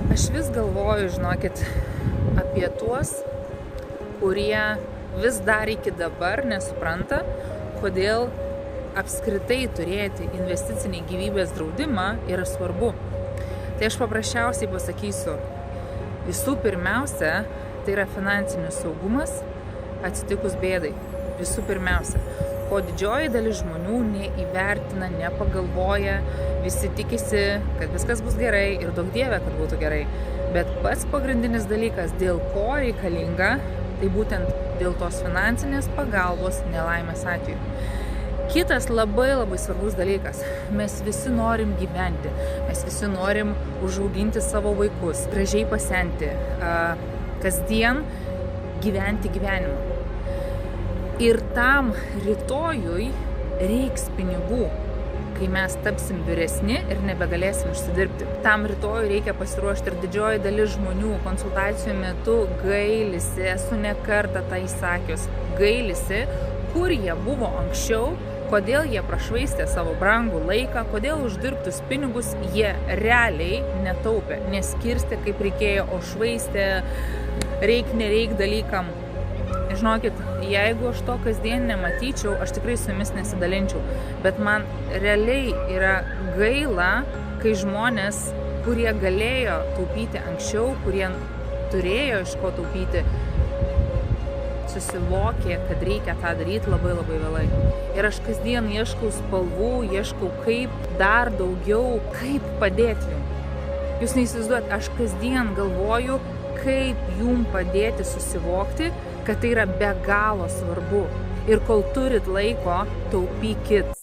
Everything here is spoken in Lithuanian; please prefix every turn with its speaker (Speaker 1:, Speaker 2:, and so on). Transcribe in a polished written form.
Speaker 1: Aš vis galvoju, žinokit, apie tuos, kurie vis dar iki dabar nesupranta, kodėl apskritai turėti investicinį gyvybės draudimą yra svarbu. Tai aš paprasčiausiai pasakysiu, visų pirmiausia, tai yra finansinis saugumas atsitikus bėdai. Visų pirmiausia, ko didžioji dalis žmonių neįvertina, nepagalvoja, visi tikisi, kad viskas bus gerai ir daug dieve, kad būtų gerai. Bet pats pagrindinis dalykas, dėl ko reikalinga, tai būtent dėl tos finansinės pagalbos nelaimės atveju. Kitas labai svarbus dalykas, mes visi norim gyventi, mes visi norim užauginti savo vaikus, gražiai pasenti, kasdien gyventi gyvenimą. Ir tam rytojui reiks pinigų, kai mes tapsim vyresni ir nebegalėsim užsidirbti. Tam rytojui reikia pasiruošti ir didžioji dalis žmonių konsultacijų metu gailisi, esu ne kartą tai sakius, gailisi, kur jie buvo anksčiau, kodėl jie prašvaistė savo brangų laiką, kodėl uždirbtus pinigus jie realiai netaupė, neskirstė kaip reikėjo, o švaistė nereik dalykam. Žinokit, jeigu aš to kasdien nematyčiau, aš tikrai su jumis nesidalinčiau. Bet man realiai yra gaila, kai žmonės, kurie galėjo taupyti anksčiau, kurie turėjo iš ko taupyti, susivokė, kad reikia tą daryti labai vėlai. Ir aš kasdien ieškau spalvų, ieškau kaip dar daugiau, kaip padėti jums. Jūs neįsivaizduojat, aš kasdien galvoju, kaip jums padėti susivokti, kad tai yra be galo svarbu. Ir kol turit laiko, taupykit.